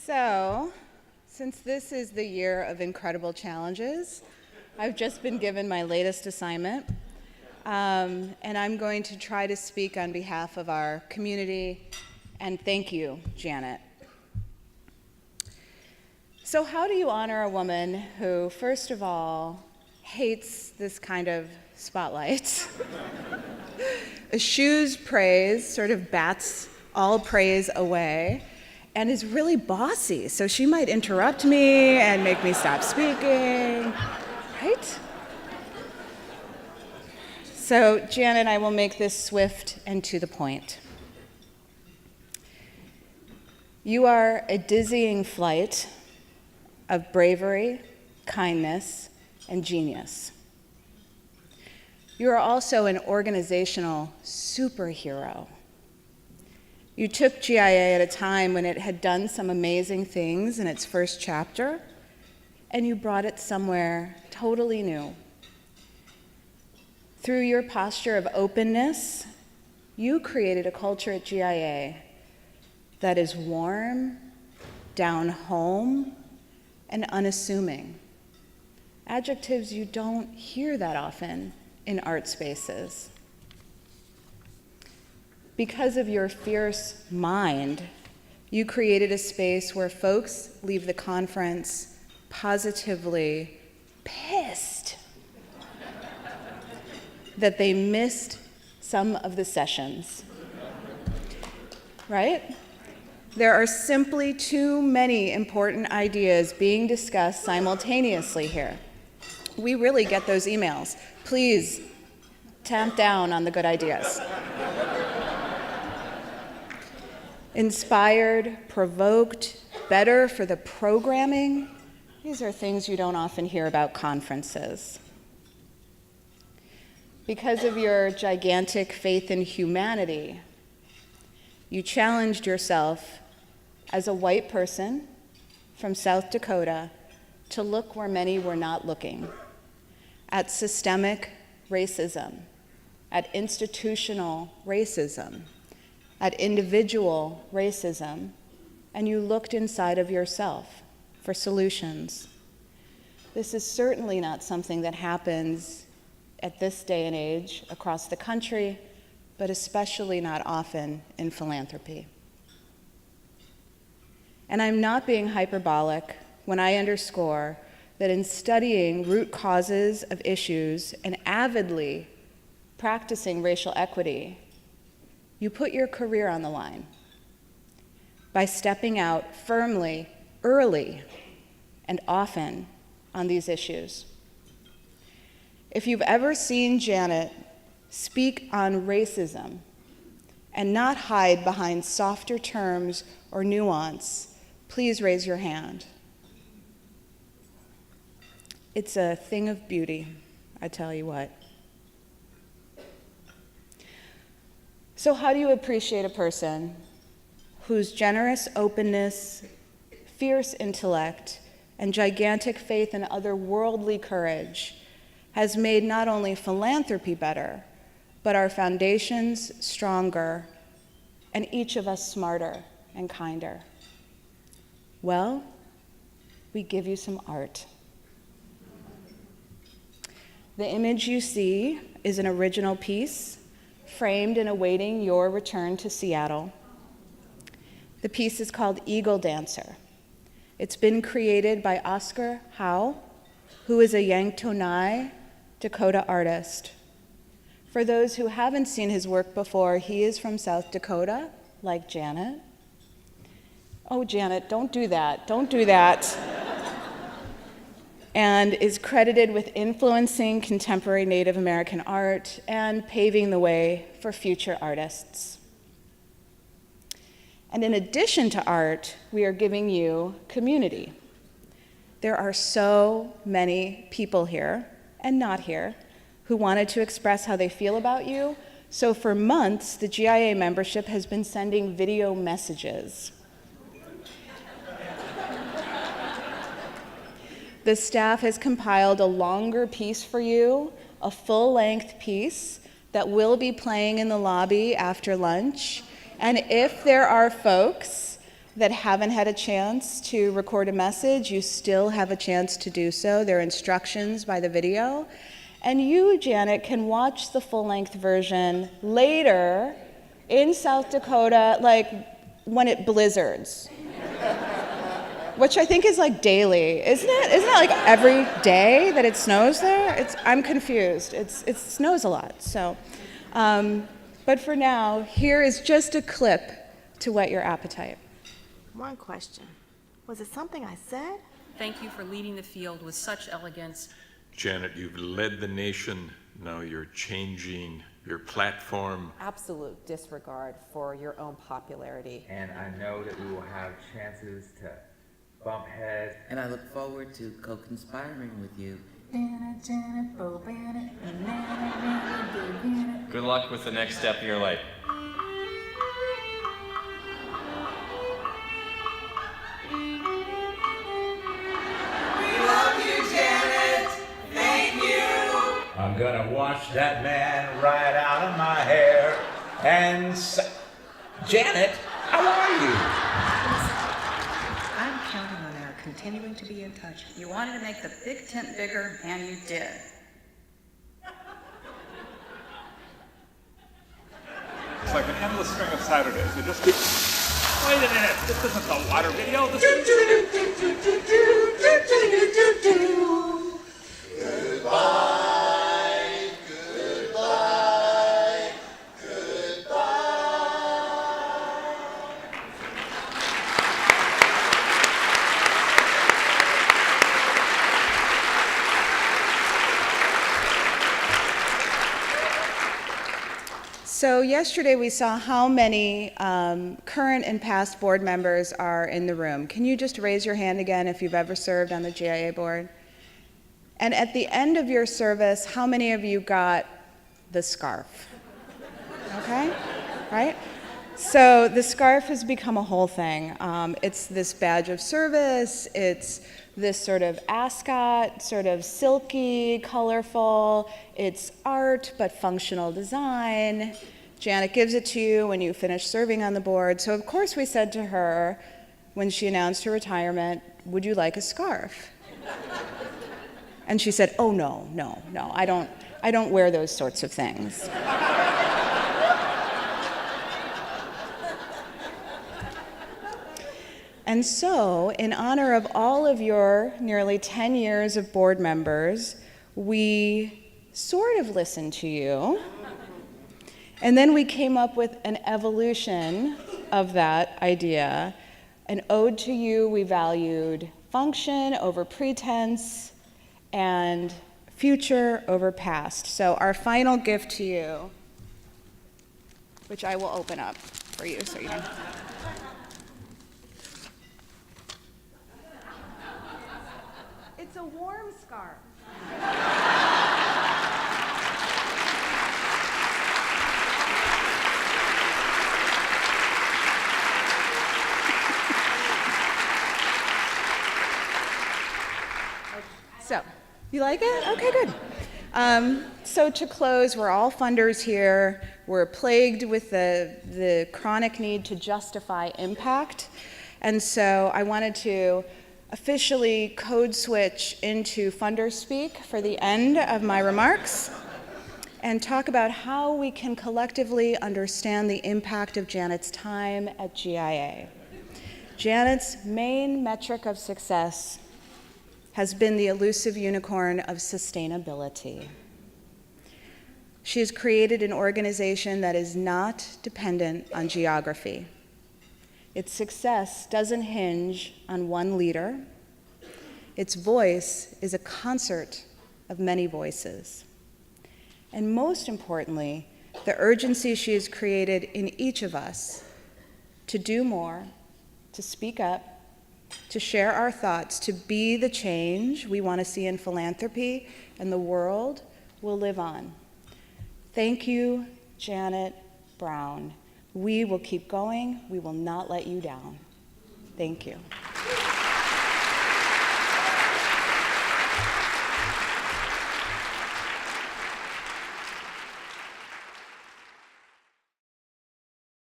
So, since this is the year of incredible challenges, I've just been given my latest assignment, and I'm going to try to speak on behalf of our community, and thank you, Janet. So how do you honor a woman who, first of all, hates this kind of spotlight, eschews praise, sort of bats all praise away, and is really bossy, so she might interrupt me and make me stop speaking, right? So Janet, I will make this swift and to the point. You are a dizzying flight of bravery, kindness, and genius. You are also an organizational superhero. You took GIA at a time when it had done some amazing things in its first chapter, and you brought it somewhere totally new. Through your posture of openness, you created a culture at GIA that is warm, down home, and unassuming. Adjectives you don't hear that often in art spaces. Because of your fierce mind, you created a space where folks leave the conference positively pissed that they missed some of the sessions, right? There are simply too many important ideas being discussed simultaneously here. We really get those emails. Please tamp down on the good ideas. Inspired, provoked, better for the programming, these are things you don't often hear about conferences. Because of your gigantic faith in humanity, you challenged yourself as a white person from South Dakota to look where many were not looking, at systemic racism, at institutional racism, at individual racism, and you looked inside of yourself for solutions. This is certainly not something that happens at this day and age across the country, but especially not often in philanthropy. And I'm not being hyperbolic when I underscore that in studying root causes of issues and avidly practicing racial equity, you put your career on the line by stepping out firmly, early, and often on these issues. If you've ever seen Janet speak on racism and not hide behind softer terms or nuance, please raise your hand. It's a thing of beauty, I tell you what. So how do you appreciate a person whose generous openness, fierce intellect, and gigantic faith and otherworldly courage has made not only philanthropy better, but our foundations stronger, and each of us smarter and kinder? Well, we give you some art. The image you see is an original piece framed and awaiting your return to Seattle. The piece is called Eagle Dancer. It's been created by Oscar Howe, who is a Yanktonai Dakota artist. For those who haven't seen his work before, he is from South Dakota, like Janet. Oh, Janet, don't do that, don't do that. And is credited with influencing contemporary Native American art and paving the way for future artists. And in addition to art, we are giving you community. There are so many people here, and not here, who wanted to express how they feel about you. So for months, the GIA membership has been sending video messages. The staff has compiled a longer piece for you, a full-length piece that will be playing in the lobby after lunch. And if there are folks that haven't had a chance to record a message, you still have a chance to do so. There are instructions by the video. And you, Janet, can watch the full-length version later in South Dakota, like when it blizzards. Which I think is like daily, isn't it? Isn't it like every day that it snows there? I'm confused. It snows a lot, so. But for now, here is just a clip to whet your appetite. One question. Was it something I said? Thank you for leading the field with such elegance. Janet, you've led the nation. Now you're changing your platform. Absolute disregard for your own popularity. And I know that we will have chances to bump heads. And I look forward to co-conspiring with you. Good luck with the next step in your life. I'm gonna wash that man right out of my hair and Janet, how are you? I'm counting on our continuing to be in touch. You wanted to make the big tent bigger, and you did. It's like an endless string of Saturdays. You just keep... Wait a minute, this isn't the water video. This is... Goodbye. So yesterday we saw how many current and past board members are in the room. Can you just raise your hand again if you've ever served on the GIA board? And at the end of your service, how many of you got the scarf? Okay, right? So the scarf has become a whole thing. It's this badge of service, it's this sort of ascot, sort of silky, colorful. It's art, but functional design. Janet gives it to you when you finish serving on the board. So of course we said to her, when she announced her retirement, would you like a scarf? And she said, oh no, I don't wear those sorts of things. And so, in honor of all of your nearly 10 years of board members, we sort of listened to you, and then we came up with an evolution of that idea. An ode to you, we valued function over pretense, and future over past. So our final gift to you, which I will open up for you so you know. It's a warm scarf. So, you like it? Okay, good. So to close, we're all funders here. We're plagued with the chronic need to justify impact. And so I wanted to officially code switch into funder speak for the end of my remarks and talk about how we can collectively understand the impact of Janet's time at GIA. Janet's main metric of success has been the elusive unicorn of sustainability. She has created an organization that is not dependent on geography. Its success doesn't hinge on one leader. Its voice is a concert of many voices. And most importantly, the urgency she has created in each of us to do more, to speak up, to share our thoughts, to be the change we want to see in philanthropy and the world will live on. Thank you, Janet Brown. We will keep going. We will not let you down. Thank you.